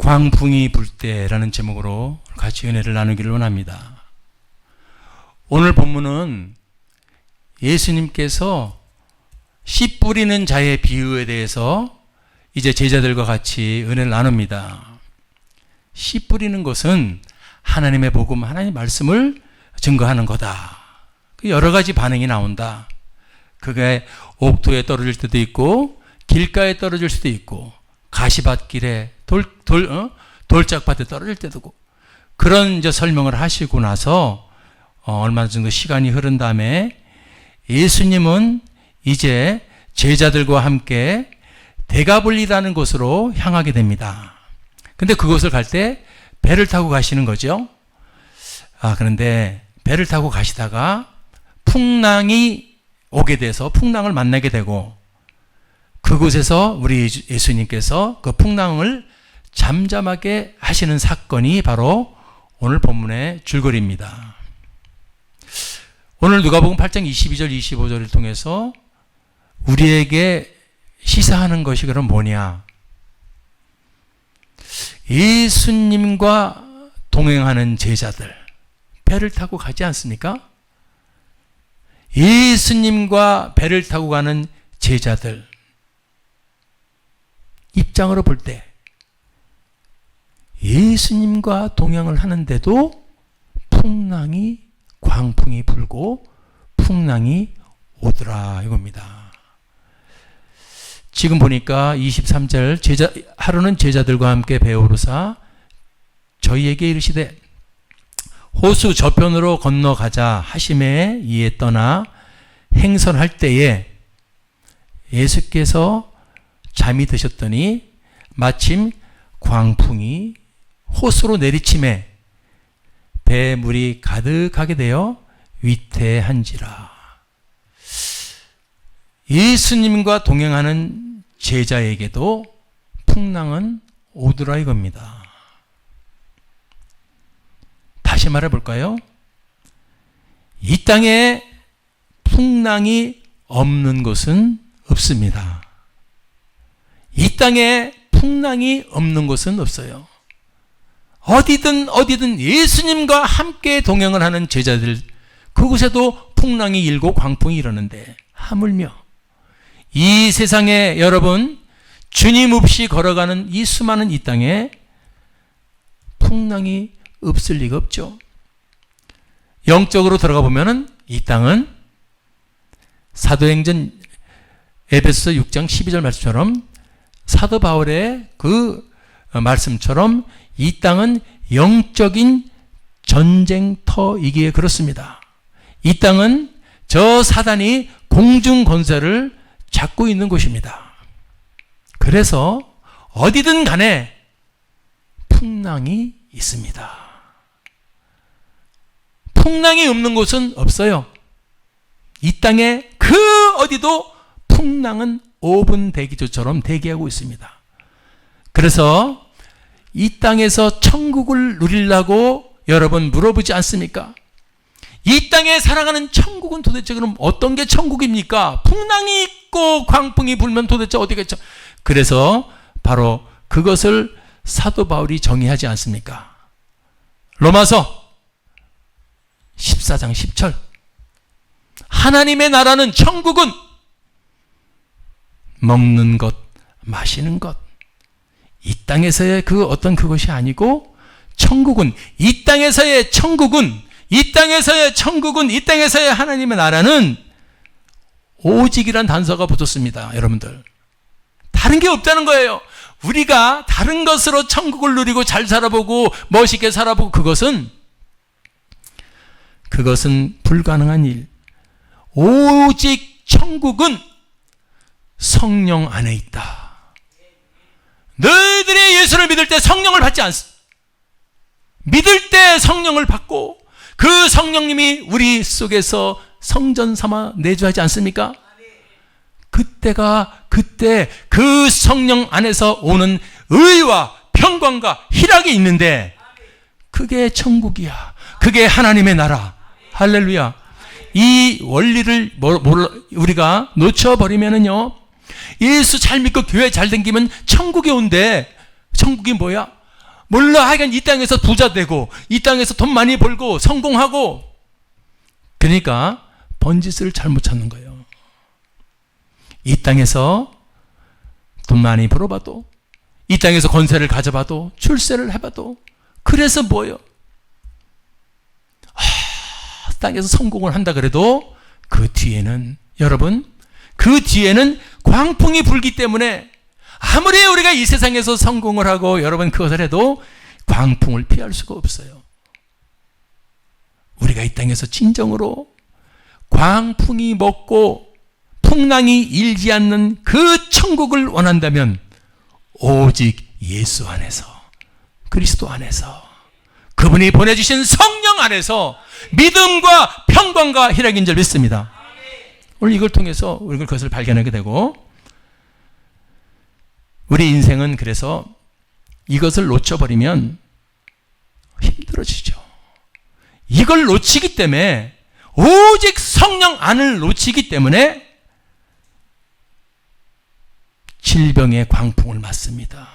광풍이 불 때라는 제목으로 같이 은혜를 나누기를 원합니다. 오늘 본문은 예수님께서 씨 뿌리는 자의 비유에 대해서 이제 제자들과 같이 은혜를 나눕니다. 씨 뿌리는 것은 하나님의 복음, 하나님의 말씀을 증거하는 거다. 여러 가지 반응이 나온다. 그게 옥토에 떨어질 때도 있고 길가에 떨어질 수도 있고 가시밭길에 돌짝밭에 떨어질 때도 있고, 그런 이제 설명을 하시고 나서 얼마 정도 시간이 흐른 다음에 예수님은 이제 제자들과 함께 대가볼리라는 곳으로 향하게 됩니다. 근데 그곳을 갈 때 배를 타고 가시는 거죠. 그런데 배를 타고 가시다가 풍랑이 오게 돼서 풍랑을 만나게 되고, 그곳에서 우리 예수님께서 그 풍랑을 잠잠하게 하시는 사건이 바로 오늘 본문의 줄거리입니다. 오늘 누가복음 8장 22절 25절을 통해서 우리에게 시사하는 것이 그럼 뭐냐? 예수님과 동행하는 제자들, 배를 타고 가지 않습니까? 예수님과 배를 타고 가는 제자들 입장으로 볼 때 예수님과 동행을 하는데도 광풍이 불고 풍랑이 오더라 이겁니다. 지금 보니까 23절 하루는 제자들과 함께 배에 오르사 저희에게 이르시되 호수 저편으로 건너가자 하심에 이에 떠나 행선할 때에 예수께서 잠이 드셨더니 마침 광풍이 호수로 내리침에 배에 물이 가득하게 되어 위태한지라. 예수님과 동행하는 제자에게도 풍랑은 오더라 이겁니다. 다시 말해 볼까요? 이 땅에 풍랑이 없는 곳은 없습니다. 이 땅에 풍랑이 없는 곳은 없어요. 어디든 예수님과 함께 동행을 하는 제자들, 그곳에도 풍랑이 일고 광풍이 일어나는데 하물며 이 세상에 여러분 주님 없이 걸어가는 이 수많은 이 땅에 풍랑이 없을 리가 없죠. 영적으로 들어가 보면은 이 땅은 사도행전 에베소서 6장 12절 말씀처럼 사도 바울의 그 말씀처럼 이 땅은 영적인 전쟁터이기에 그렇습니다. 이 땅은 저 사단이 공중 권세를 잡고 있는 곳입니다. 그래서 어디든 간에 풍랑이 있습니다. 풍랑이 없는 곳은 없어요. 이 땅에 그 어디도 풍랑은 5분 대기조처럼 대기하고 있습니다. 그래서 이 땅에서 천국을 누리려고 여러분 물어보지 않습니까? 이 땅에 살아가는 천국은 도대체 그럼 어떤 게 천국입니까? 풍랑이 있고 광풍이 불면 도대체 어디겠죠? 그래서 바로 그것을 사도 바울이 정의하지 않습니까? 로마서 14장 10절 하나님의 나라는 천국은 먹는 것, 마시는 것, 이 땅에서의 그 어떤 그것이 아니고 천국은, 이 땅에서의 천국은, 이 땅에서의 천국은, 이 땅에서의 하나님의 나라는 오직이란 단서가 붙었습니다. 여러분들, 다른 게 없다는 거예요. 우리가 다른 것으로 천국을 누리고 잘 살아보고 멋있게 살아보고 그것은 불가능한 일. 오직 천국은 성령 안에 있다. 너희들이 예수를 믿을 때 성령을 받지 않습니다. 믿을 때 성령을 받고 그 성령님이 우리 속에서 성전 삼아 내주하지 않습니까? 그때 그 성령 안에서 오는 의와 평강과 희락이 있는데 그게 천국이야. 그게 하나님의 나라. 할렐루야. 이 원리를 우리가 놓쳐버리면은요, 예수 잘 믿고 교회 잘 다니면 천국에 온대. 천국이 뭐야? 몰라 하여간 이 땅에서 부자 되고 이 땅에서 돈 많이 벌고 성공하고, 그러니까 번짓을 잘못 찾는 거예요. 이 땅에서 돈 많이 벌어봐도, 이 땅에서 권세를 가져봐도, 출세를 해봐도, 그래서 뭐예요? 땅에서 성공을 한다 그래도 그 뒤에는, 여러분, 그 뒤에는 광풍이 불기 때문에 아무리 우리가 이 세상에서 성공을 하고 여러분 그것을 해도 광풍을 피할 수가 없어요. 우리가 이 땅에서 진정으로 광풍이 먹고 풍랑이 일지 않는 그 천국을 원한다면 오직 예수 안에서, 그리스도 안에서, 그분이 보내주신 성령 안에서 믿음과 평강과 희락인 줄 믿습니다. 오늘 이걸 통해서 우리가 그것을 발견하게 되고, 우리 인생은 그래서 이것을 놓쳐버리면 힘들어지죠. 이걸 놓치기 때문에, 오직 성령 안을 놓치기 때문에 질병의 광풍을 맞습니다.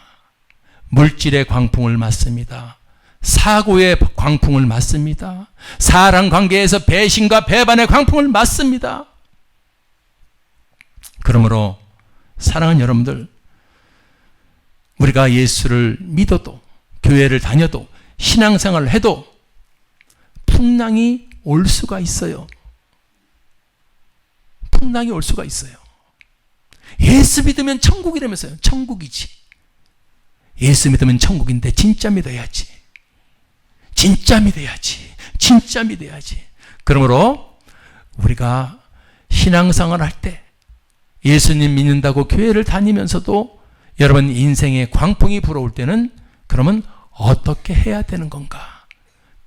물질의 광풍을 맞습니다. 사고의 광풍을 맞습니다. 사람 관계에서 배신과 배반의 광풍을 맞습니다. 그러므로 사랑하는 여러분들, 우리가 예수를 믿어도, 교회를 다녀도, 신앙생활을 해도 풍랑이 올 수가 있어요. 풍랑이 올 수가 있어요. 예수 믿으면 천국이라면서요. 천국이지. 예수 믿으면 천국인데 진짜 믿어야지. 진짜 믿어야지. 진짜 믿어야지. 그러므로 우리가 신앙생활을 할 때, 예수님 믿는다고 교회를 다니면서도 여러분 인생에 광풍이 불어올 때는 그러면 어떻게 해야 되는 건가?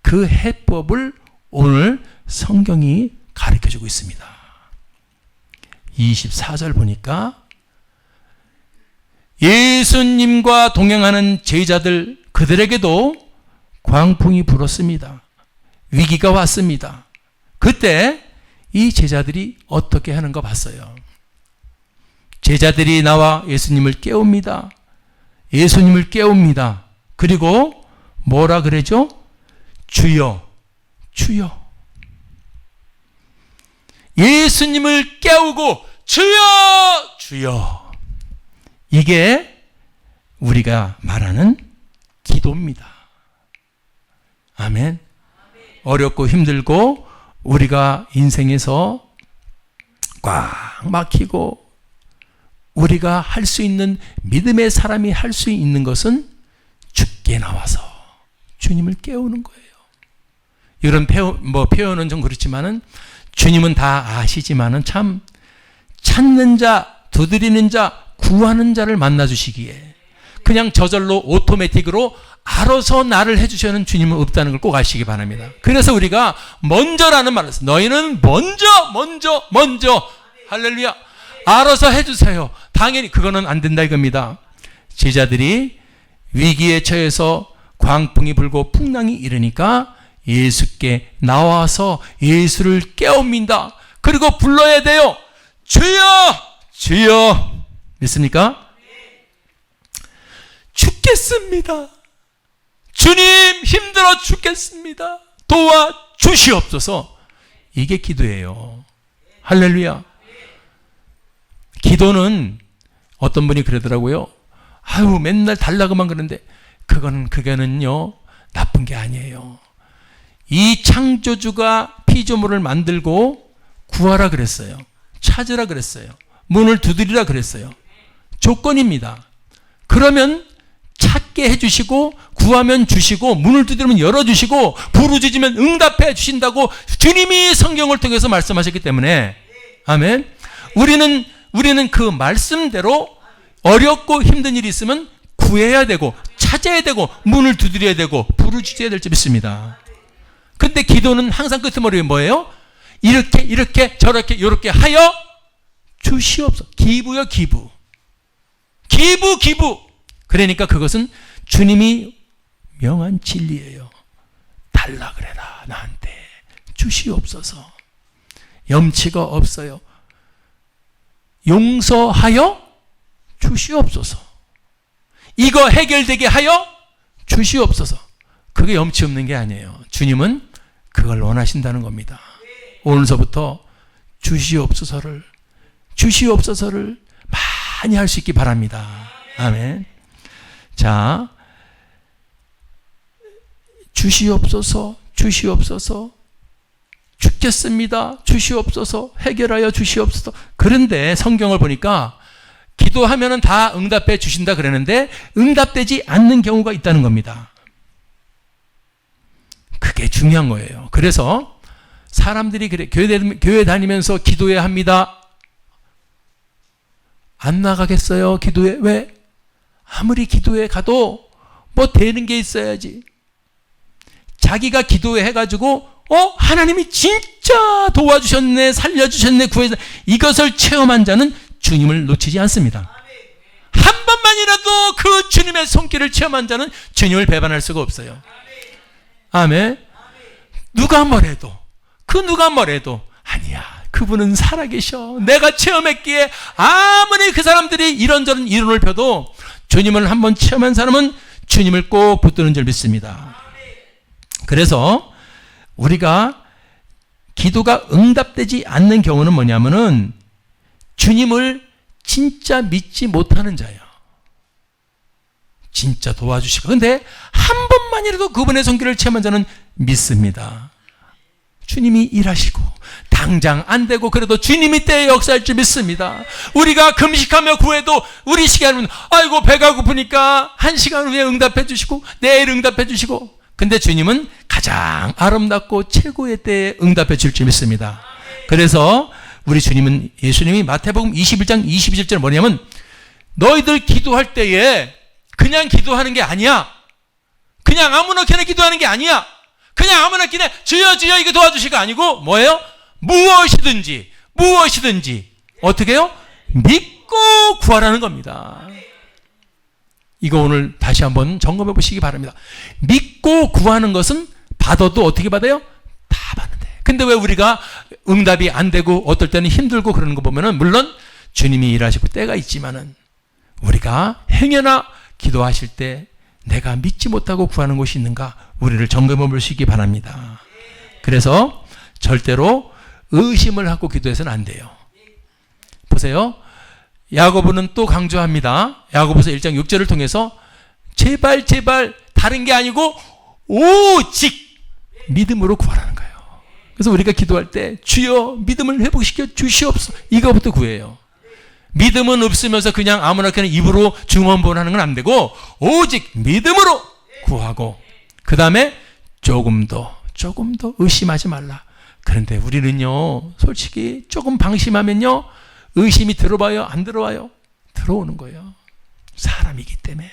그 해법을 오늘 성경이 가르쳐주고 있습니다. 24절 보니까 예수님과 동행하는 제자들, 그들에게도 광풍이 불었습니다. 위기가 왔습니다. 그때 이 제자들이 어떻게 하는가 봤어요. 제자들이 나와 예수님을 깨웁니다. 예수님을 깨웁니다. 그리고 뭐라 그러죠? 주여, 주여. 예수님을 깨우고 주여, 주여. 이게 우리가 말하는 기도입니다. 아멘. 어렵고 힘들고 우리가 인생에서 꽉 막히고 우리가 할 수 있는, 믿음의 사람이 할 수 있는 것은 주께 나와서 주님을 깨우는 거예요. 이런 표현은 좀 그렇지만은 주님은 다 아시지만은 참 찾는 자, 두드리는 자, 구하는 자를 만나 주시기에 그냥 저절로 오토매틱으로 알아서 나를 해주시는 주님은 없다는 걸 꼭 아시기 바랍니다. 그래서 우리가 먼저라는 말을 써요. 너희는 먼저 할렐루야, 알아서 해주세요. 당연히 그거는 안 된다 이겁니다. 제자들이 위기에 처해서 광풍이 불고 풍랑이 일으니까 예수께 나와서 예수를 깨웁니다. 그리고 불러야 돼요. 주여, 주여. 믿습니까? 죽겠습니다. 주님, 힘들어 죽겠습니다. 도와 주시옵소서. 이게 기도예요. 할렐루야. 기도는 어떤 분이 그러더라고요. 아유, 맨날 달라고만 그러는데 그거는요 나쁜 게 아니에요. 이 창조주가 피조물을 만들고 구하라 그랬어요. 찾으라 그랬어요. 문을 두드리라 그랬어요. 조건입니다. 그러면 찾게 해주시고, 구하면 주시고, 문을 두드리면 열어주시고, 부르짖으면 응답해 주신다고 주님이 성경을 통해서 말씀하셨기 때문에, 아멘. 우리는 그 말씀대로 어렵고 힘든 일이 있으면 구해야 되고, 찾아야 되고, 문을 두드려야 되고, 부르짖어야 될 줄 믿습니다. 근데 기도는 항상 끄트머리에 뭐예요? 이렇게 저렇게 이렇게 하여 주시옵소서. 기부요, 기부. 기부. 그러니까 그것은 주님이 명한 진리예요. 달라 그래라, 나한테 주시옵소서. 염치가 없어요. 용서하여 주시옵소서. 이거 해결되게 하여 주시옵소서. 그게 염치 없는 게 아니에요. 주님은 그걸 원하신다는 겁니다. 오늘서부터 주시옵소서를 많이 할 수 있기 바랍니다. 아멘. 자, 주시옵소서, 죽겠습니다. 주시옵소서, 해결하여 주시옵소서. 그런데 성경을 보니까 기도하면은 다 응답해 주신다 그러는데 응답되지 않는 경우가 있다는 겁니다. 그게 중요한 거예요. 그래서 사람들이 그래, 교회 다니면서 기도해야 합니다. 안 나가겠어요, 기도회? 왜? 아무리 기도회 가도 뭐 되는 게 있어야지. 자기가 기도회 해가지고 하나님이 진짜 도와주셨네, 살려주셨네, 구해주셨네, 이것을 체험한 자는 주님을 놓치지 않습니다. 한 번만이라도 그 주님의 손길을 체험한 자는 주님을 배반할 수가 없어요. 아멘. 누가 뭐래도, 누가 뭐래도 아니야, 그분은 살아계셔. 내가 체험했기에 아무리 그 사람들이 이런저런 이론을 펴도 주님을 한번 체험한 사람은 주님을 꼭 붙드는 줄 믿습니다. 그래서 우리가 기도가 응답되지 않는 경우는 뭐냐면은 주님을 진짜 믿지 못하는 자예요. 진짜 도와주시고. 근데 한 번만이라도 그분의 손길을 체험한 자는 믿습니다. 주님이 일하시고 당장 안 되고 그래도 주님이 때에 역사할 줄 믿습니다. 우리가 금식하며 구해도 우리 시간은 아이고 배가 고프니까 1시간 후에 응답해 주시고 내일 응답해 주시고, 근데 주님은 가장 아름답고 최고의 때에 응답해 줄 줄 믿습니다. 그래서 우리 주님은, 예수님이 마태복음 21장 22절에 뭐냐면 너희들 기도할 때에 그냥 기도하는 게 아니야. 그냥 아무렇게나 기도하는 게 아니야. 그냥 아무렇게나 주여 주여 이거 도와주시가 아니고 뭐예요? 무엇이든지 어떻게 해요? 믿고 구하라는 겁니다. 이거 오늘 다시 한번 점검해 보시기 바랍니다. 믿고 구하는 것은 받아도 어떻게 받아요? 다 받는데. 근데 왜 우리가 응답이 안 되고 어떨 때는 힘들고 그러는 거 보면은, 물론 주님이 일하시고 때가 있지만은 우리가 행여나 기도하실 때 내가 믿지 못하고 구하는 것이 있는가, 우리를 점검해 보시기 바랍니다. 그래서 절대로 의심을 하고 기도해서는 안 돼요. 보세요. 야고보는 또 강조합니다. 야고보서 1장 6절을 통해서 제발 다른 게 아니고 오직 믿음으로 구하라는 거예요. 그래서 우리가 기도할 때 주여 믿음을 회복시켜 주시옵소서, 이거부터 구해요. 믿음은 없으면서 그냥 아무렇게나 입으로 중언부언하는 건 안 되고 오직 믿음으로 구하고, 그 다음에 조금 더 의심하지 말라. 그런데 우리는요, 솔직히 조금 방심하면요, 의심이 들어봐요, 안 들어와요? 들어오는 거예요. 사람이기 때문에.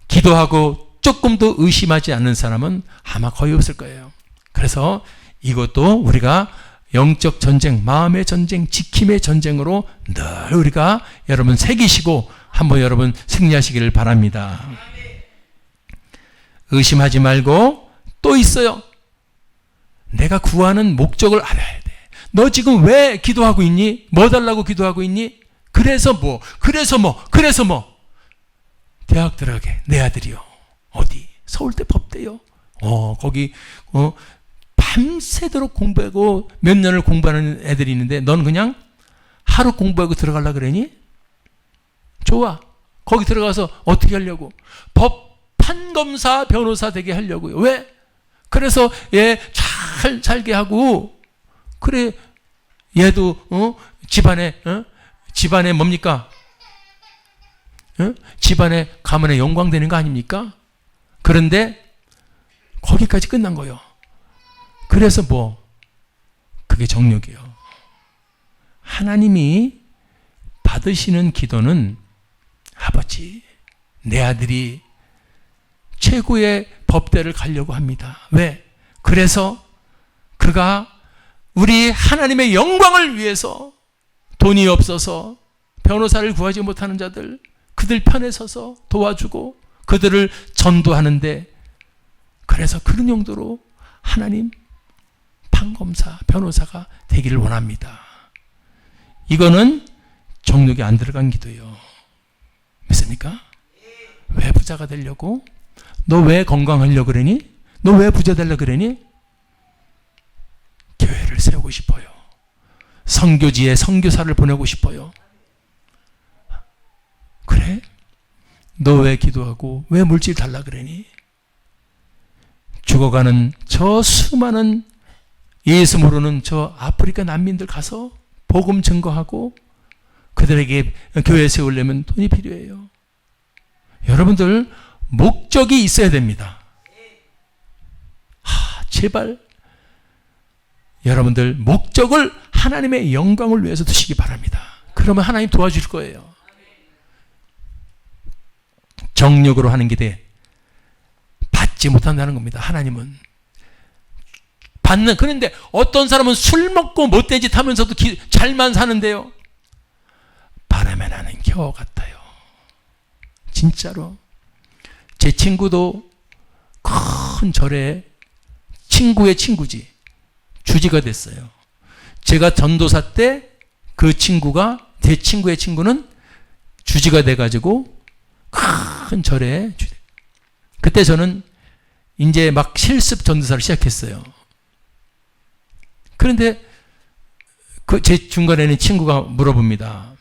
기도하고 조금 더 의심하지 않는 사람은 아마 거의 없을 거예요. 그래서 이것도 우리가 영적 전쟁, 마음의 전쟁, 지킴의 전쟁으로 늘 우리가 여러분 새기시고 한번 여러분 승리하시기를 바랍니다. 의심하지 말고, 또 있어요. 내가 구하는 목적을 알아야 돼. 너 지금 왜 기도하고 있니? 뭐 달라고 기도하고 있니? 그래서 뭐. 대학 들어가게, 내 아들이요. 어디? 서울대 법대요. 거기, 밤새도록 공부하고 몇 년을 공부하는 애들이 있는데 넌 그냥 하루 공부하고 들어가려고 그러니? 좋아. 거기 들어가서 어떻게 하려고? 법 판검사, 변호사 되게 하려고요. 왜? 그래서 얘 잘 살게 하고, 그래, 얘도, 집안에 뭡니까? 집안에 가문의 영광 되는 거 아닙니까? 그런데 거기까지 끝난 거예요. 그래서 그게 정욕이에요. 하나님이 받으시는 기도는, 아버지, 내 아들이 최고의 법대를 가려고 합니다. 왜? 그래서 그가 우리 하나님의 영광을 위해서 돈이 없어서 변호사를 구하지 못하는 자들, 그들 편에 서서 도와주고 그들을 전도하는데, 그래서 그런 용도로 하나님 판검사, 변호사가 되기를 원합니다. 이거는 정욕이 안 들어간 기도예요. 믿습니까? 왜 부자가 되려고? 너 왜 건강하려고 그러니? 너 왜 부자 되려고 그러니? 교회를 세우고 싶어요. 선교지에 선교사를 보내고 싶어요. 그래? 너 왜 기도하고 왜 물질 달라 그러니? 죽어가는 저 수많은 예수 모르는 저 아프리카 난민들 가서 복음 증거하고 그들에게 교회 세우려면 돈이 필요해요. 여러분들 목적이 있어야 됩니다. 제발 여러분들 목적을 하나님의 영광을 위해서 두시기 바랍니다. 그러면 하나님 도와줄 거예요. 정력으로 하는 게 받지 못한다는 겁니다. 하나님은 받는. 그런데 어떤 사람은 술 먹고 못된 짓 하면서도 잘만 사는데요. 바람에 나는 겨우 같아요. 진짜로. 제 친구도 큰 절에 친구의 친구지 주지가 됐어요. 제가 전도사 때 그 친구가, 제 친구의 친구는 주지가 돼가지고 큰 절에 그때 저는 이제 막 실습 전도사를 시작했어요. 그런데 그 제 중간에는 친구가 물어봅니다.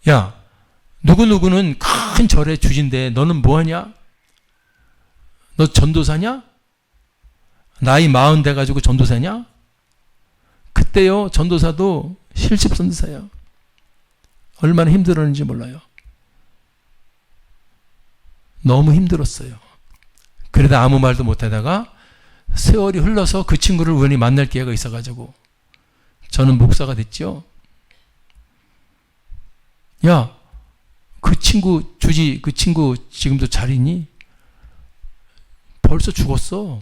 야, 누구누구는 큰 절의 주지인데 너는 뭐하냐? 너 전도사냐? 나이 40 돼가지고 전도사냐? 그때요, 전도사도 실습 전도사예요. 얼마나 힘들었는지 몰라요. 너무 힘들었어요. 그러다 아무 말도 못하다가 세월이 흘러서 그 친구를 우연히 만날 기회가 있어가지고 저는 목사가 됐죠. 야, 그 친구 주지, 그 친구 지금도 잘 있니? 벌써 죽었어.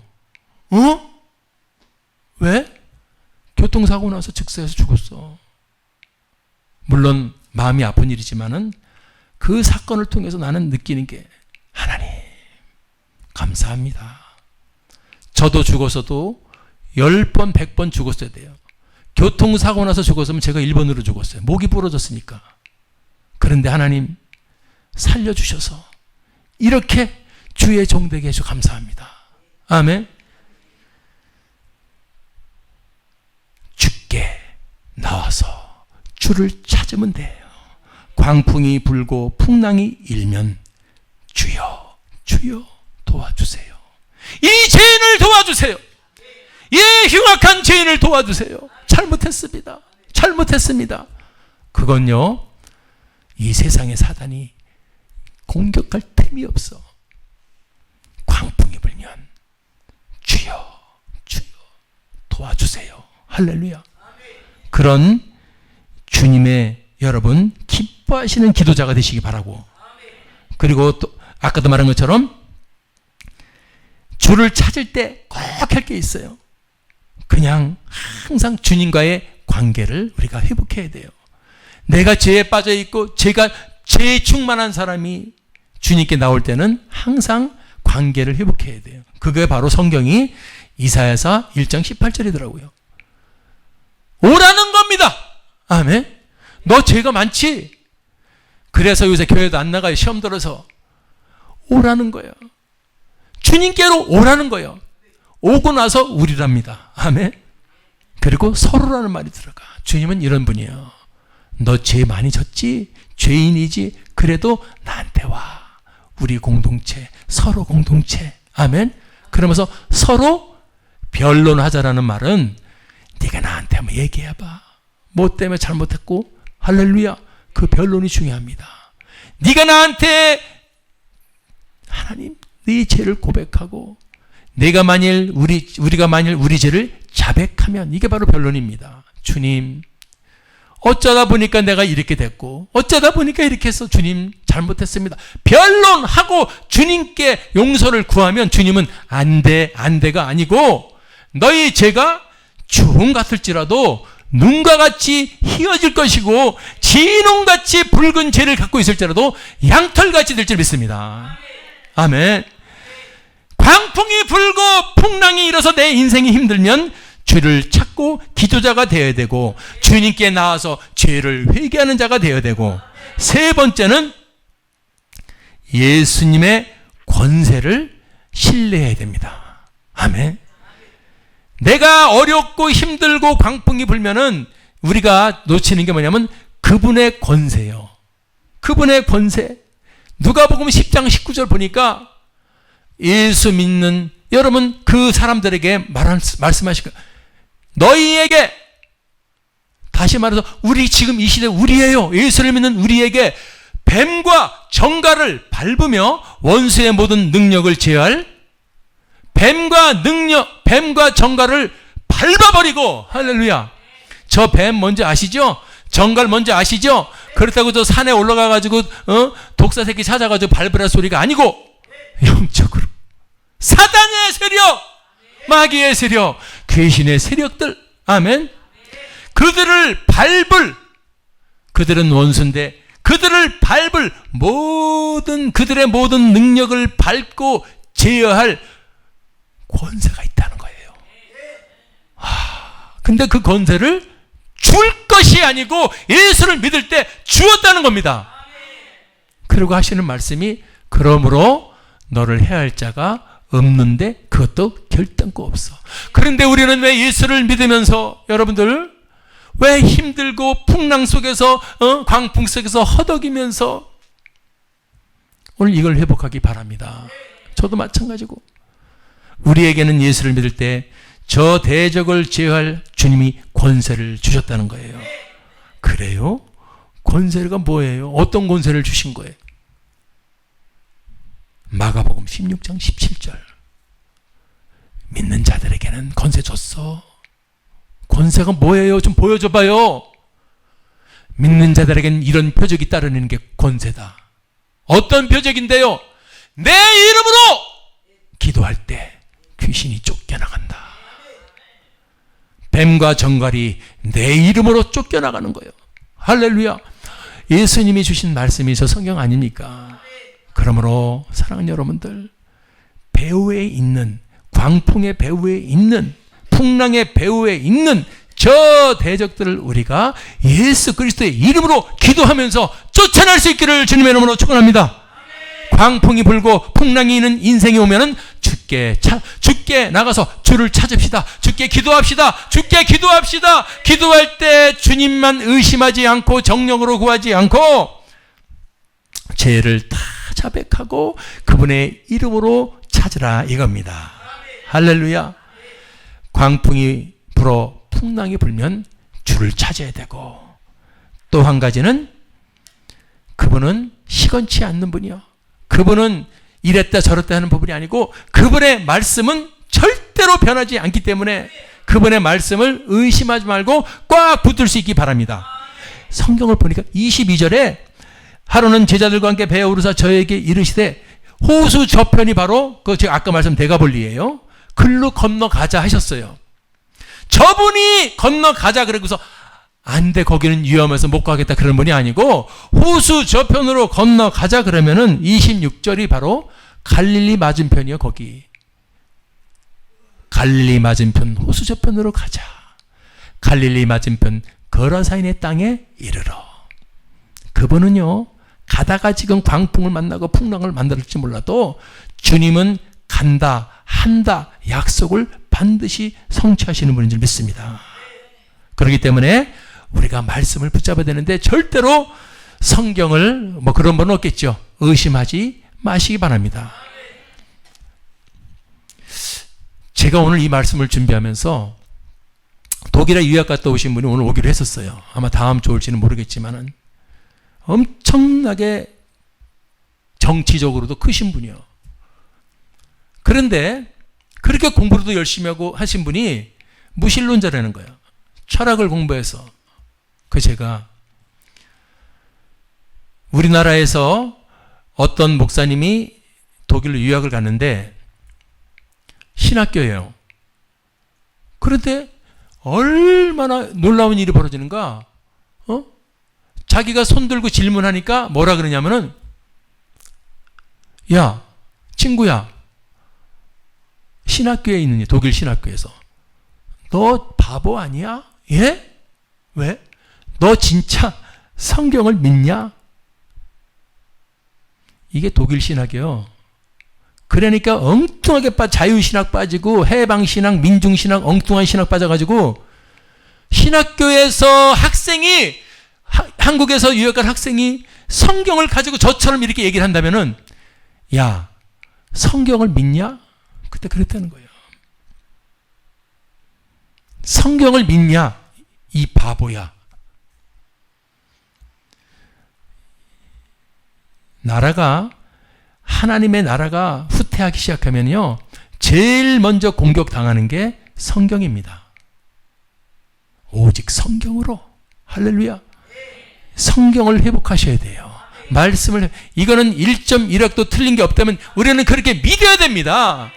어? 왜? 교통사고 나서 즉사해서 죽었어. 물론 마음이 아픈 일이지만은 그 사건을 통해서 나는 느끼는 게 하나님 감사합니다. 저도 죽어서도 10번 100번 죽었어야 돼요. 교통사고 나서 죽었으면 제가 1번으로 죽었어요. 목이 부러졌으니까. 그런데 하나님 살려주셔서 이렇게 주의 종되게 해주셔서 감사합니다. 아멘. 주께 나와서 주를 찾으면 돼요. 광풍이 불고 풍랑이 일면 주여 주여 도와주세요. 이 죄인을 도와주세요. 이 흉악한 죄인을 도와주세요. 잘못했습니다. 잘못했습니다. 그건요, 이 세상의 사단이 공격할 틈이 없어. 광풍이 불면 주여 주여 도와주세요. 할렐루야. 그런 주님의 여러분 기뻐하시는 기도자가 되시기 바라고, 그리고 또 아까도 말한 것처럼 주를 찾을 때 꼭 할 게 있어요. 그냥 항상 주님과의 관계를 우리가 회복해야 돼요. 내가 죄에 빠져 있고 제가 죄에 충만한 사람이 주님께 나올 때는 항상 관계를 회복해야 돼요. 그게 바로 성경이 이사야서 1장 18절이더라고요. 오라는 겁니다. 아멘. 너 죄가 많지? 그래서 요새 교회도 안 나가요. 시험 들어서. 오라는 거예요. 주님께로 오라는 거예요. 오고 나서 우리랍니다. 아멘. 그리고 서로라는 말이 들어가. 주님은 이런 분이에요. 너 죄 많이 졌지? 죄인이지? 그래도 나한테 와. 우리 공동체, 서로 공동체. 아멘. 그러면서 서로 변론하자라는 말은 네가 나한테 한번 얘기해봐. 뭐 때문에 잘못했고, 할렐루야. 그 변론이 중요합니다. 네가 나한테 하나님 네 죄를 고백하고 우리가 만일 우리 죄를 자백하면 이게 바로 변론입니다. 주님, 어쩌다 보니까 내가 이렇게 됐고 어쩌다 보니까 이렇게 해서 주님 잘못했습니다. 변론하고 주님께 용서를 구하면 주님은 안돼가 아니고 너희 죄가 주홍 같을지라도 눈과 같이 희어질 것이고 진홍같이 붉은 죄를 갖고 있을지라도 양털같이 될 줄 믿습니다. 아멘. 광풍이 불고 풍랑이 일어서 내 인생이 힘들면 주를 찾고 기도자가 되어야 되고 주님께 나와서 죄를 회개하는 자가 되어야 되고, 세 번째는 예수님의 권세를 신뢰해야 됩니다. 아멘. 내가 어렵고 힘들고 광풍이 불면은 우리가 놓치는 게 뭐냐면 그분의 권세요. 그분의 권세. 누가복음 10장 19절 보니까 예수 믿는 여러분 그 사람들에게 말씀하실 거예요. 너희에게, 다시 말해서 우리 지금 이 시대 우리예요. 예수를 믿는 우리에게 뱀과 정갈을 밟으며 원수의 모든 능력을 제어할, 뱀과 정갈을 밟아버리고, 할렐루야. 저 뱀 뭔지 아시죠? 정갈 뭔지 아시죠? 그렇다고 저 산에 올라가가지고 독사 새끼 찾아가지고 밟으라 소리가 아니고 영적으로 사단의 세력, 마귀의 세력, 귀신의 세력들, 아멘. 그들을 밟을, 그들은 원수인데 그들을 밟을 그들의 모든 능력을 밟고 제어할 권세가 있다는 거예요. 근데 그 권세를 줄 것이 아니고 예수를 믿을 때 주었다는 겁니다. 그리고 하시는 말씀이 그러므로 너를 해할 자가 없는데 그것도 결단코 없어. 그런데 우리는 왜 예수를 믿으면서 여러분들 왜 힘들고 풍랑 속에서 광풍 속에서 허덕이면서 오늘 이걸 회복하기 바랍니다. 저도 마찬가지고 우리에게는 예수를 믿을 때 저 대적을 제어할 주님이 권세를 주셨다는 거예요. 그래요? 권세가 뭐예요? 어떤 권세를 주신 거예요? 마가복음 16장 17절 믿는 자들에게는 권세 줬어. 권세가 뭐예요? 좀 보여줘봐요. 믿는 자들에게는 이런 표적이 따르는 게 권세다. 어떤 표적인데요? 내 이름으로 기도할 때 귀신이 쫓겨나간다. 뱀과 정갈이 내 이름으로 쫓겨나가는 거예요. 할렐루야. 예수님이 주신 말씀이 저 성경 아닙니까? 그러므로 사랑하는 여러분들, 배후에 있는, 광풍의 배후에 있는, 풍랑의 배후에 있는 저 대적들을 우리가 예수 그리스도의 이름으로 기도하면서 쫓아낼 수 있기를 주님의 이름으로 축원합니다. 광풍이 불고 풍랑이 있는 인생이 오면은 주께 나가서 주를 찾읍시다. 주께 기도합시다. 주께 기도합시다. 기도할 때 주님만 의심하지 않고 정령으로 구하지 않고 죄를 다 자백하고 그분의 이름으로 찾으라 이겁니다. 할렐루야. 광풍이 불어 풍랑이 불면 주를 찾아야 되고, 또 한 가지는 그분은 시건치 않는 분이요. 그분은 이랬다 저랬다 하는 부분이 아니고 그분의 말씀은 절대로 변하지 않기 때문에 그분의 말씀을 의심하지 말고 꽉 붙들 수 있기 바랍니다. 성경을 보니까 22절에 하루는 제자들과 함께 배에 오르사 저에게 이르시되, 호수 저편이 바로 그 제가 아까 말씀 대가볼리예요. 글로 건너가자 하셨어요. 저분이 건너가자 그러고서 안 돼, 거기는 위험해서 못 가겠다 그런 분이 아니고 호수 저편으로 건너가자 그러면은 26절이 바로 갈릴리 맞은편이요. 거기 갈릴리 맞은편 호수 저편으로 가자. 갈릴리 맞은편 거라사인의 땅에 이르러. 그분은요, 가다가 지금 광풍을 만나고 풍랑을 만들었지 몰라도 주님은 간다, 한다, 약속을 반드시 성취하시는 분인 줄 믿습니다. 그렇기 때문에 우리가 말씀을 붙잡아야 되는데 절대로 성경을 그런 분 없겠죠. 의심하지 마시기 바랍니다. 제가 오늘 이 말씀을 준비하면서 독일에 유학 갔다 오신 분이 오늘 오기로 했었어요. 아마 다음 주 올지는 모르겠지만은 엄청나게 정치적으로도 크신 분이요. 그런데 그렇게 공부도 열심히 하고 하신 분이 무신론자라는 거예요. 철학을 공부해서. 제가 우리나라에서 어떤 목사님이 독일로 유학을 갔는데 신학교예요. 그런데 얼마나 놀라운 일이 벌어지는가? 자기가 손들고 질문하니까 뭐라 그러냐면은, 야, 친구야, 신학교에 있느니, 독일 신학교에서 너 바보 아니야? 예? 왜? 너 진짜 성경을 믿냐? 이게 독일 신학이요. 그러니까 엉뚱하게 자유신학 빠지고 해방신학, 민중신학, 엉뚱한 신학 빠져가지고 신학교에서 학생이 한국에서 유학간 학생이 성경을 가지고 저처럼 이렇게 얘기를 한다면은 야, 성경을 믿냐? 그때 그랬다는 거예요. 성경을 믿냐? 이 바보야. 하나님의 나라가 후퇴하기 시작하면요, 제일 먼저 공격당하는 게 성경입니다. 오직 성경으로. 할렐루야. 성경을 회복하셔야 돼요. 말씀을, 이거는 1.1억도 틀린 게 없다면 우리는 그렇게 믿어야 됩니다.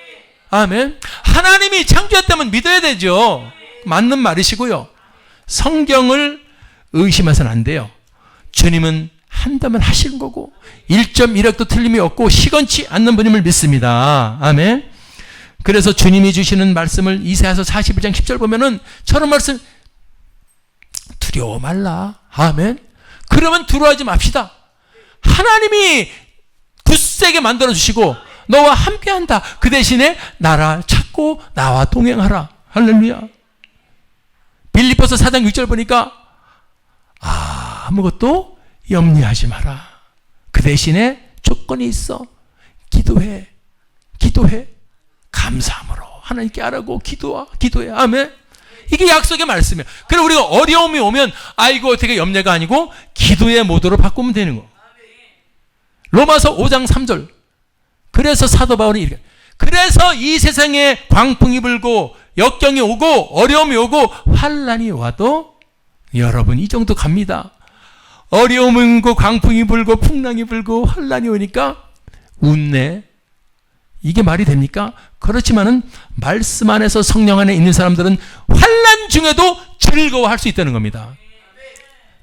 아멘. 하나님이 창조했다면 믿어야 되죠. 맞는 말이시고요. 성경을 의심해서는 안 돼요. 주님은 한다면 하시는 거고 1.1억도 틀림이 없고 시건치 않는 분임을 믿습니다. 아멘. 그래서 주님이 주시는 말씀을 이사야서 41장 10절 보면은 저런 말씀, 두려워 말라. 아멘. 그러면 두려워하지 맙시다. 하나님이 굳세게 만들어주시고 너와 함께한다. 그 대신에 나라 찾고 나와 동행하라. 할렐루야. 빌립보서 4장 6절 보니까 아무것도 염려하지 마라. 그 대신에 조건이 있어. 기도해. 감사함으로 하나님께 아뢰고 기도해. 아멘. 이게 약속의 말씀이에요. 그래서 우리가 어려움이 오면 아이고 어떻게 염려가 아니고 기도의 모드로 바꾸면 되는 거. 로마서 5장 3절. 그래서 사도 바울이 이렇게, 그래서 이 세상에 광풍이 불고 역경이 오고 어려움이 오고 환난이 와도 여러분 이 정도 갑니다. 어려움이 오고 광풍이 불고 풍랑이 불고 환난이 오니까 웃네. 이게 말이 됩니까? 그렇지만은 말씀 안에서 성령 안에 있는 사람들은 환난 중에도 즐거워할 수 있다는 겁니다.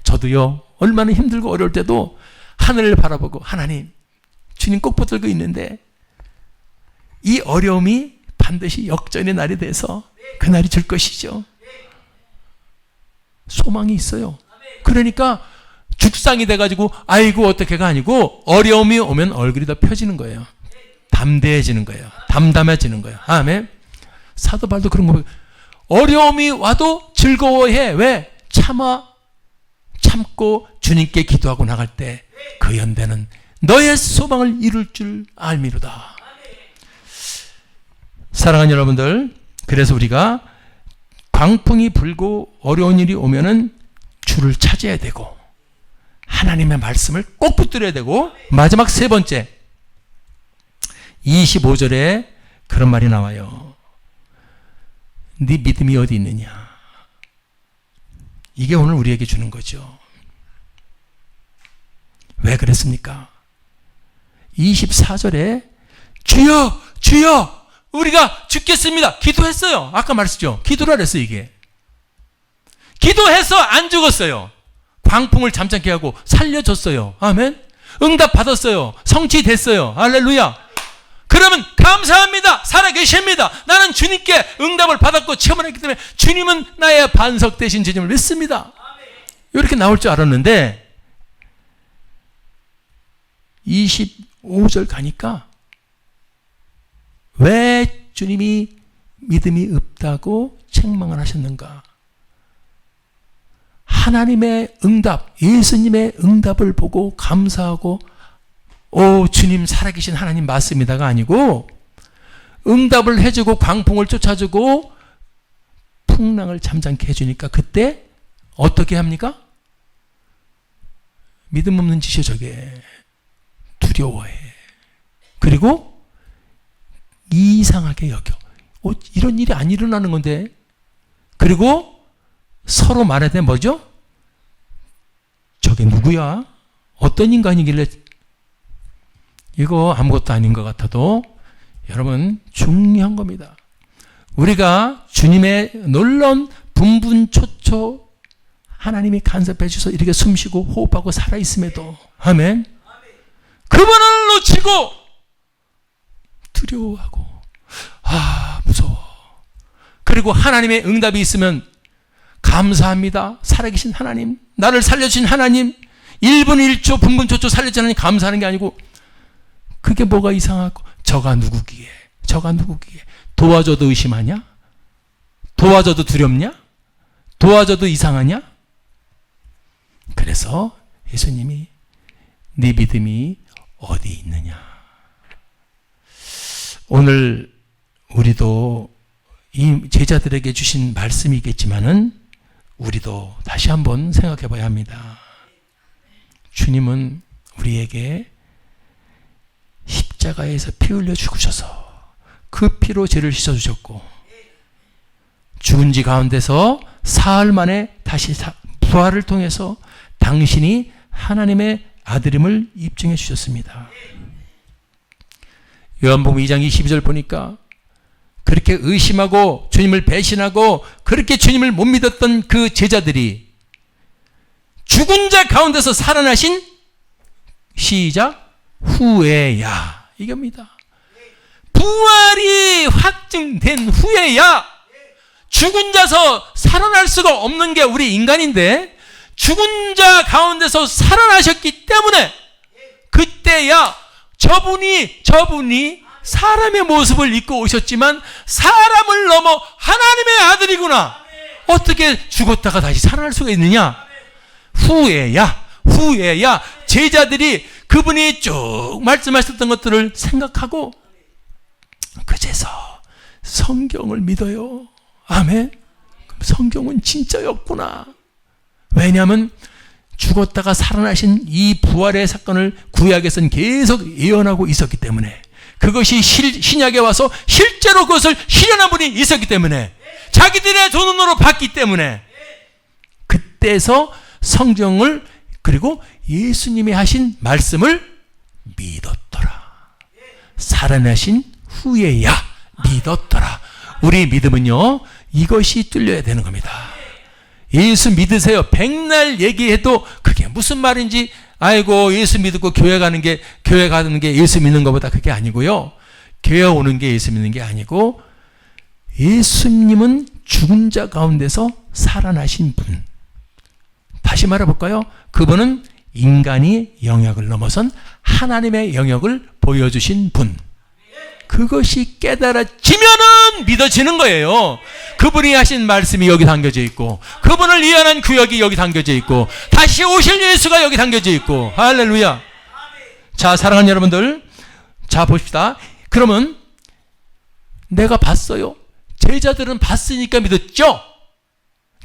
저도요, 얼마나 힘들고 어려울 때도 하늘을 바라보고 하나님, 주님 꼭 붙들고 있는데 이 어려움이 반드시 역전의 날이 돼서 그 날이 줄 것이죠. 소망이 있어요. 그러니까 죽상이 돼가지고 아이고 어떻게가 아니고 어려움이 오면 얼굴이 더 펴지는 거예요. 담대해지는 거예요. 담담해지는 거예요. 아멘. 사도 바울도 그런 거 보고 어려움이 와도 즐거워해. 왜? 참고 주님께 기도하고 나갈 때 그 연대는 너의 소망을 이룰 줄 알미로다. 사랑하는 여러분들, 그래서 우리가 광풍이 불고 어려운 일이 오면은 주를 찾아야 되고 하나님의 말씀을 꼭 붙들어야 되고, 마지막 세 번째 25절에 그런 말이 나와요. 네 믿음이 어디 있느냐. 이게 오늘 우리에게 주는 거죠. 왜 그랬습니까? 24절에 주여 우리가 죽겠습니다. 기도했어요. 아까 말했죠. 기도를 했어요. 이게 기도해서 안 죽었어요. 광풍을 잠잠케 하고 살려줬어요. 아멘. 응답 받았어요. 성취됐어요. 할렐루야. 그러면 감사합니다. 살아계십니다. 나는 주님께 응답을 받았고 체험을 했기 때문에 주님은 나의 반석 되신 주님을 믿습니다. 이렇게 나올 줄 알았는데 25절 가니까 왜 주님이 믿음이 없다고 책망을 하셨는가? 하나님의 응답, 예수님의 응답을 보고 감사하고 오 주님 살아계신 하나님 맞습니다가 아니고 응답을 해주고 광풍을 쫓아주고 풍랑을 잠잠케 해주니까 그때 어떻게 합니까? 믿음 없는 짓이요 저게. 두려워해. 그리고 이상하게 여겨. 이런 일이 안 일어나는 건데. 그리고 서로 말해야 돼. 뭐죠? 저게 누구야? 어떤 인간이길래. 이거 아무것도 아닌 것 같아도 여러분 중요한 겁니다. 우리가 주님의 놀라운 분분초초 하나님이 간섭해 주셔서 이렇게 숨쉬고 호흡하고 살아있음에도 아멘. 그분을 놓치고 두려워하고 무서워. 그리고 하나님의 응답이 있으면 감사합니다. 살아계신 하나님, 나를 살려주신 하나님, 1분 1초 분분초초 살려주신 하나님 감사하는 게 아니고 그게 뭐가 이상하고 저가 누구기에? 저가 누구기에? 도와줘도 의심하냐? 도와줘도 두렵냐? 도와줘도 이상하냐? 그래서 예수님이 네 믿음이 어디 있느냐? 오늘 우리도 이 제자들에게 주신 말씀이겠지만은 우리도 다시 한번 생각해 봐야 합니다. 주님은 우리에게 십자가에서 피 흘려 죽으셔서 그 피로 죄를 씻어주셨고 죽은 지 가운데서 사흘 만에 다시 부활을 통해서 당신이 하나님의 아들임을 입증해 주셨습니다. 요한복음 2장 22절 보니까 그렇게 의심하고 주님을 배신하고 그렇게 주님을 못 믿었던 그 제자들이 죽은 자 가운데서 살아나신 시작 후에야 이겁니다. 부활이 확증된 후에야 죽은 자서 살아날 수가 없는 게 우리 인간인데 죽은 자 가운데서 살아나셨기 때문에 그때야 저분이 사람의 모습을 입고 오셨지만 사람을 넘어 하나님의 아들이구나. 어떻게 죽었다가 다시 살아날 수가 있느냐? 후에야 제자들이 그분이 쭉 말씀하셨던 것들을 생각하고 그제서 성경을 믿어요. 아멘. 성경은 진짜였구나. 왜냐하면 죽었다가 살아나신 이 부활의 사건을 구약에서는 계속 예언하고 있었기 때문에 그것이 신약에 와서 실제로 그것을 실현한 분이 있었기 때문에 자기들의 두 눈으로 봤기 때문에 그때서 성경을 그리고 예수님이 하신 말씀을 믿었더라. 살아나신 후에야 믿었더라. 우리 믿음은요 이것이 뚫려야 되는 겁니다. 예수 믿으세요. 백날 얘기해도 그게 무슨 말인지 아이고 예수 믿고 교회 가는 게 예수 믿는 것보다 그게 아니고요. 교회 오는 게 예수 믿는 게 아니고 예수님은 죽은 자 가운데서 살아나신 분. 다시 말해볼까요? 그분은 인간이 영역을 넘어선 하나님의 영역을 보여주신 분. 그것이 깨달아지면은 믿어지는 거예요. 그분이 하신 말씀이 여기 담겨져 있고 그분을 예언한 구역이 여기 담겨져 있고 다시 오실 예수가 여기 담겨져 있고 할렐루야. 자, 사랑하는 여러분들, 자 봅시다. 그러면 내가 봤어요. 제자들은 봤으니까 믿었죠.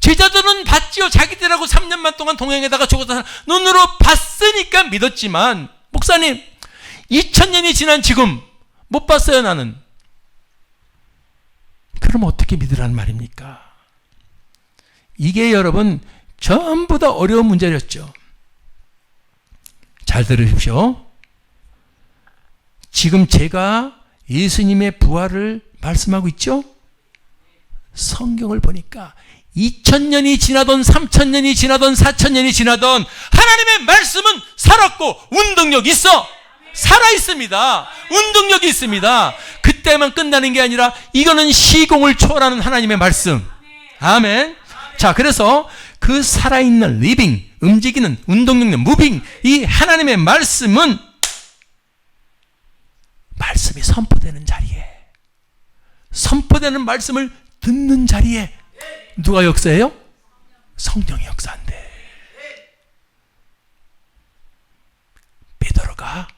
제자들은 봤지요. 자기들하고 3년만 동안 동행에다가 죽어서 눈으로 봤으니까 믿었지만 목사님 2000년이 지난 지금 못 봤어요 나는. 그럼 어떻게 믿으라는 말입니까? 이게 여러분 전부 다 어려운 문제였죠. 잘 들으십시오. 지금 제가 예수님의 부활을 말씀하고 있죠? 성경을 보니까 2000년이 지나던 3000년이 지나던 4000년이 지나던 하나님의 말씀은 살았고 운동력이 있어. 살아있습니다. 운동력이 있습니다. 그때만 끝나는 게 아니라 이거는 시공을 초월하는 하나님의 말씀. 아멘. 자, 그래서 그 살아있는 리빙, 움직이는 운동력 있는 무빙, 이 하나님의 말씀은 말씀이 선포되는 자리에, 선포되는 말씀을 듣는 자리에 누가 역사해요? 성령이 역사한대. 베드로가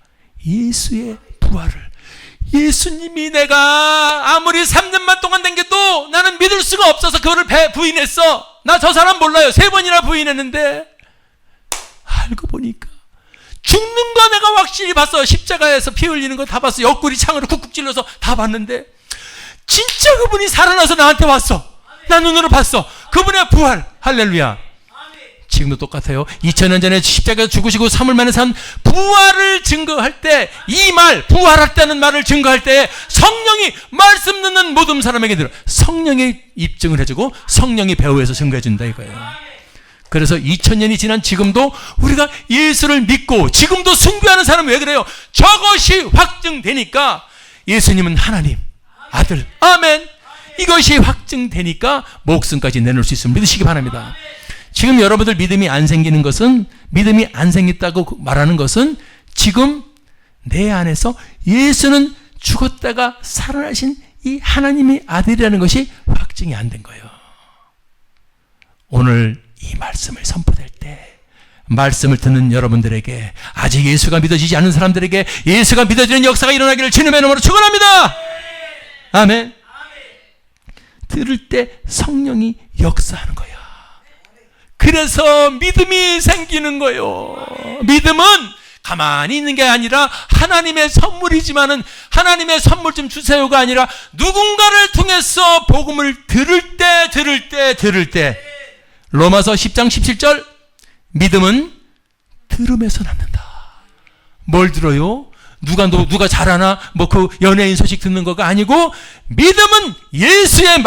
예수의 부활을, 예수님이 내가 아무리 3년만 동안 댕겨도 나는 믿을 수가 없어서 그거를 부인했어. 나 저 사람 몰라요. 3번이나 부인했는데 알고 보니까 죽는 거 내가 확실히 봤어. 십자가에서 피 흘리는 거 다 봤어. 옆구리 창으로 쿡쿡 찔러서 다 봤는데 진짜 그분이 살아나서 나한테 왔어. 나 눈으로 봤어. 그분의 부활. 할렐루야. 지금도 똑같아요. 2000년 전에 십자가에서 죽으시고 3일 만에 산 부활을 증거할 때, 이 말, 부활했다는 말을 증거할 때 성령이 말씀 듣는 모든 사람에게 들어 성령이 입증을 해주고 성령이 배후에서 증거해준다 이거예요. 그래서 2000년이 지난 지금도 우리가 예수를 믿고 지금도 순교하는 사람은 왜 그래요? 저것이 확증되니까 예수님은 하나님 아들, 아멘. 이것이 확증되니까 목숨까지 내놓을 수 있음을 믿으시기 바랍니다. 지금 여러분들 믿음이 안 생기는 것은, 믿음이 안 생겼다고 말하는 것은 지금 내 안에서 예수는 죽었다가 살아나신 이 하나님의 아들이라는 것이 확증이 안 된 거예요. 오늘 이 말씀을 선포될 때 말씀을 듣는 여러분들에게, 아직 예수가 믿어지지 않는 사람들에게 예수가 믿어지는 역사가 일어나기를 주님의 이름으로 축원합니다. 아멘. 들을 때 성령이 역사하는 거야. 그래서 믿음이 생기는 거예요. 믿음은 가만히 있는 게 아니라 하나님의 선물이지만은 하나님의 선물 좀 주세요가 아니라 누군가를 통해서 복음을 들을 때 로마서 10장 17절 믿음은 들음에서 낳는다. 뭘 들어요? 누가 잘하나 그 연예인 소식 듣는 거가 아니고 믿음은 예수의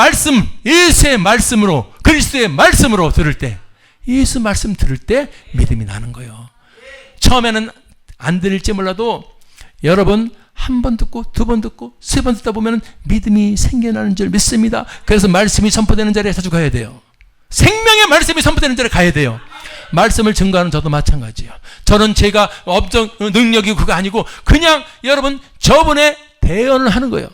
말씀으로, 그리스도의 말씀으로 들을 때, 예수 말씀 들을 때 믿음이 나는 거예요. 처음에는 안 들릴지 몰라도 여러분 한 번 듣고 두 번 듣고 세 번 듣다 보면 믿음이 생겨나는 줄 믿습니다. 그래서 말씀이 선포되는 자리에 자주 가야 돼요. 생명의 말씀이 선포되는 자리에 가야 돼요. 말씀을 증거하는 저도 마찬가지예요. 저는 제가 업적 능력이 그거 아니고 그냥 여러분 저분의 대언을 하는 거예요.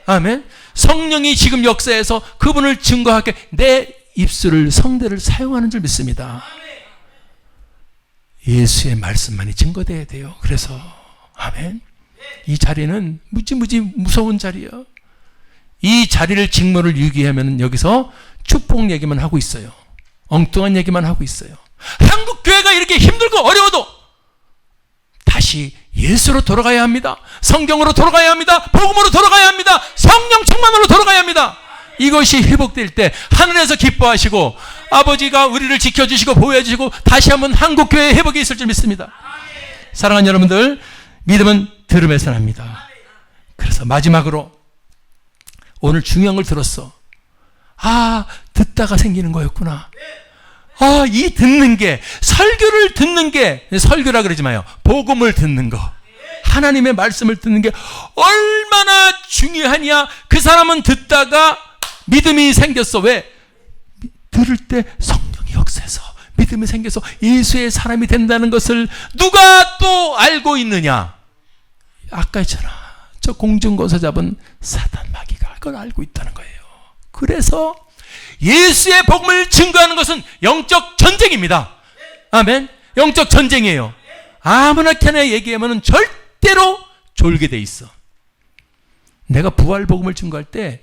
아멘. 성령이 지금 역사에서 그분을 증거하게 내 입술을, 성대를 사용하는 줄 믿습니다. 예수의 말씀만이 증거돼야 돼요. 그래서 아멘. 이 자리는 무지무지 무서운 자리예요. 이 자리를 직무를 유기하면 여기서 축복 얘기만 하고 있어요. 엉뚱한 얘기만 하고 있어요. 한국 교회가 이렇게 힘들고 어려워도 다시 예수로 돌아가야 합니다. 성경으로 돌아가야 합니다. 복음으로 돌아가야 합니다. 성령 충만으로 돌아가야 합니다. 이것이 회복될 때 하늘에서 기뻐하시고 아버지가 우리를 지켜주시고 보호해주시고 다시 한번 한국 교회의 회복이 있을 줄 믿습니다. 사랑하는 여러분들, 믿음은 들음에서 납니다. 그래서 마지막으로 오늘 중요한 걸 들었어. 듣다가 생기는 거였구나. 이 듣는 게, 설교를 듣는 게, 설교라 그러지 마요. 복음을 듣는 거. 하나님의 말씀을 듣는 게 얼마나 중요하냐. 그 사람은 듣다가 믿음이 생겼어. 왜? 들을 때 성령이 역사해서 믿음이 생겨서 예수의 사람이 된다는 것을 누가 또 알고 있느냐? 아까 했잖아. 저 공중권세 잡은 사단 마귀가 그걸 알고 있다는 거예요. 그래서 예수의 복음을 증거하는 것은 영적 전쟁입니다. 아멘. 영적 전쟁이에요. 아무나 캐나 얘기하면 절대로 졸게 돼 있어. 내가 부활 복음을 증거할 때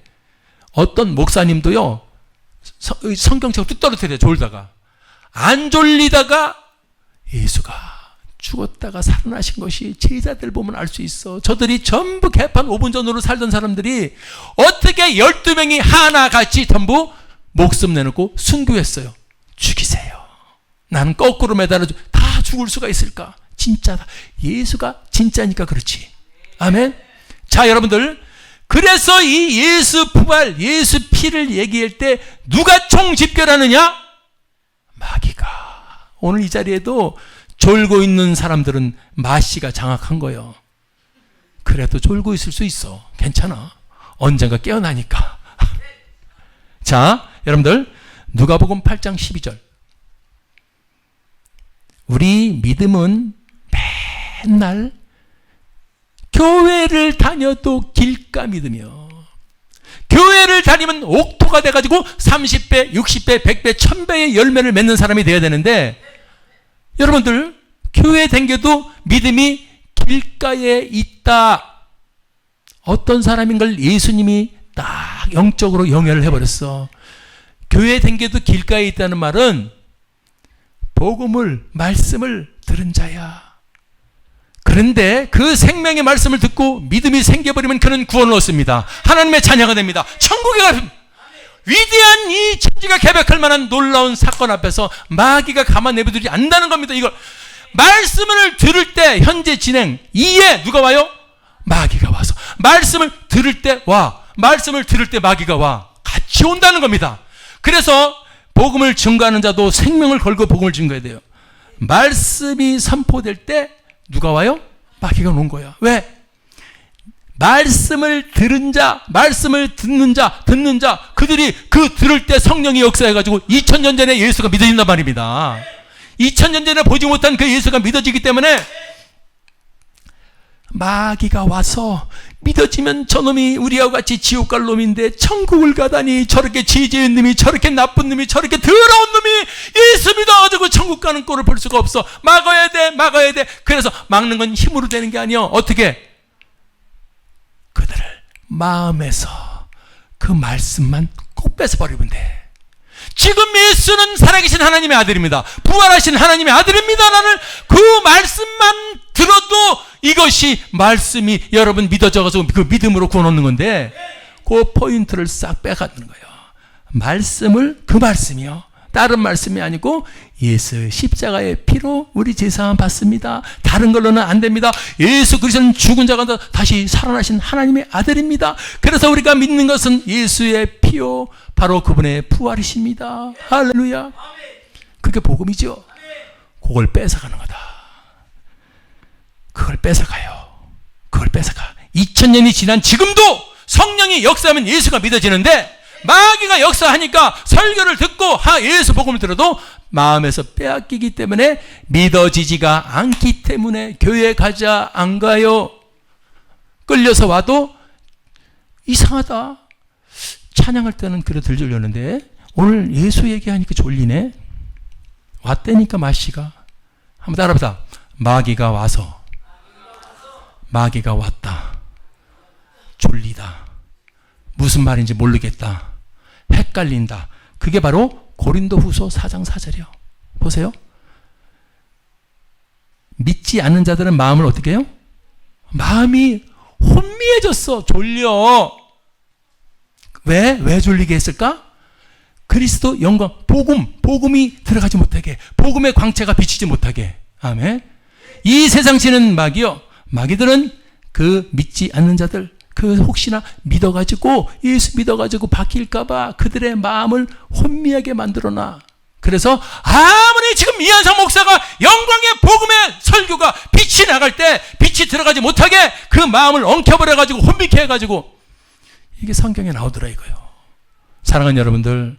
어떤 목사님도요, 성경책 뚝 떨어뜨려요. 졸다가. 안 졸리다가 예수가 죽었다가 살아나신 것이 제자들 보면 알 수 있어. 저들이 전부 개판 5분 전으로 살던 사람들이 어떻게 12명이 하나같이 전부 목숨 내놓고 순교했어요. 죽이세요. 나는 거꾸로 매달아줘. 다 죽을 수가 있을까? 진짜다. 예수가 진짜니까 그렇지. 아멘. 자, 여러분들, 그래서 이 예수 부활, 예수 피를 얘기할 때 누가 총집결하느냐? 마귀가. 오늘 이 자리에도 졸고 있는 사람들은 마씨가 장악한 거예요. 그래도 졸고 있을 수 있어. 괜찮아. 언젠가 깨어나니까. 자, 여러분들, 누가복음 8장 12절. 우리 믿음은 맨날 교회를 다녀도 길가 믿으며, 교회를 다니면 옥토가 돼가지고 30배, 60배, 100배, 1000배의 열매를 맺는 사람이 돼야 되는데, 여러분들, 교회 댕겨도 믿음이 길가에 있다. 어떤 사람인 걸 예수님이 딱 영적으로 영향을 해버렸어. 교회 댕겨도 길가에 있다는 말은 복음을, 말씀을 들은 자야. 그런데 그 생명의 말씀을 듣고 믿음이 생겨버리면 그는 구원을 얻습니다. 하나님의 자녀가 됩니다. 천국에 가. 위대한 이 천지가 개벽할 만한 놀라운 사건 앞에서 마귀가 가만 내버리지 않는다는 겁니다. 이걸 말씀을 들을 때 현재 진행 2에 누가 와요? 마귀가 와서. 말씀을 들을 때 와. 말씀을 들을 때 마귀가 와. 같이 온다는 겁니다. 그래서 복음을 증거하는 자도 생명을 걸고 복음을 증거해야 돼요. 말씀이 선포될 때 누가 와요? 마귀가 오는 거야. 왜? 말씀을 들은 자, 말씀을 듣는 자, 그들이 그 들을 때 성령이 역사해가지고 2000년 전에 예수가 믿어진단 말입니다. 2000년 전에 보지 못한 그 예수가 믿어지기 때문에 마귀가 와서 믿어지면 저놈이 우리와 같이 지옥 갈 놈인데 천국을 가다니, 저렇게 지지인 놈이, 저렇게 나쁜 놈이, 저렇게 더러운 놈이 예수 믿어가지고 천국 가는 꼴을 볼 수가 없어. 막아야 돼, 막아야 돼. 그래서 막는 건 힘으로 되는 게 아니요. 어떻게? 그들을 마음에서 그 말씀만 꼭 뺏어버리면 돼. 지금 예수는 살아계신 하나님의 아들입니다. 부활하신 하나님의 아들입니다라는 그 말씀만 들어도 이것이 말씀이 여러분 믿어져가지고 그 믿음으로 구원하는 건데, 그 포인트를 싹 빼가는 거예요. 말씀을, 그 말씀이요, 다른 말씀이 아니고 예수 십자가의 피로 우리 제사함 받습니다. 다른 걸로는 안 됩니다. 예수 그리스도는 죽은 자가 다시 살아나신 하나님의 아들입니다. 그래서 우리가 믿는 것은 예수의 피요, 바로 그분의 부활이십니다. 할렐루야. 그게 복음이죠. 그걸 뺏어가는 거다. 그걸 뺏어가요. 그걸 뺏어가. 2000년이 지난 지금도 성령이 역사하면 예수가 믿어지는데, 마귀가 역사하니까 설교를 듣고 예수 복음을 들어도 마음에서 빼앗기기 때문에 믿어지지가 않기 때문에 교회 가자 안 가요. 끌려서 와도 이상하다. 찬양할 때는 그래 들으려는데 오늘 예수 얘기하니까 졸리네. 왔다니까 마씨가. 한번 따라해보자. 마귀가 와서, 마귀가 왔다. 졸리다. 무슨 말인지 모르겠다. 헷갈린다. 그게 바로 고린도후서 4장 4절이요. 보세요. 믿지 않는 자들은 마음을 어떻게 해요? 마음이 혼미해졌어. 졸려. 왜 졸리게 했을까? 그리스도 영광, 복음이 들어가지 못하게, 복음의 광채가 비치지 못하게. 아멘. 이 세상 지는 마귀요, 마귀들은 그 믿지 않는 자들, 그 혹시나 믿어가지고, 예수 믿어가지고 바뀔까봐 그들의 마음을 혼미하게 만들어놔. 그래서 아무리 지금 이한상 목사가 영광의 복음의 설교가 빛이 나갈 때 빛이 들어가지 못하게 그 마음을 엉켜버려가지고 혼미케 해가지고, 이게 성경에 나오더라 이거요. 사랑하는 여러분들,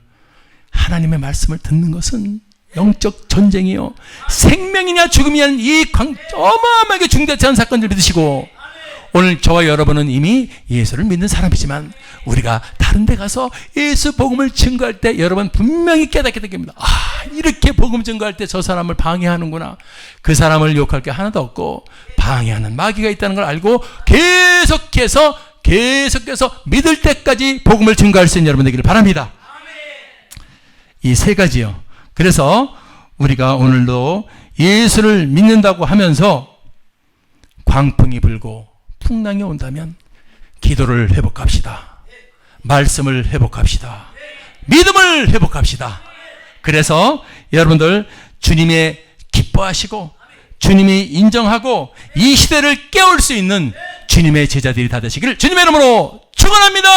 하나님의 말씀을 듣는 것은 영적 전쟁이요, 생명이냐 죽음이냐는 이 어마어마하게 중대한 사건을 믿으시고, 오늘 저와 여러분은 이미 예수를 믿는 사람이지만 우리가 다른 데 가서 예수 복음을 증거할 때 여러분 분명히 깨닫게 됩니다. 이렇게 복음 증거할 때 저 사람을 방해하는구나. 그 사람을 욕할 게 하나도 없고 방해하는 마귀가 있다는 걸 알고 계속해서 믿을 때까지 복음을 증거할 수 있는 여러분 되기를 바랍니다. 이 세 가지요. 그래서 우리가 오늘도 예수를 믿는다고 하면서 광풍이 불고 풍랑이 온다면 기도를 회복합시다. 말씀을 회복합시다. 믿음을 회복합시다. 그래서 여러분들 주님의 기뻐하시고 주님이 인정하고 이 시대를 깨울 수 있는 주님의 제자들이 다 되시기를 주님의 이름으로 축원합니다.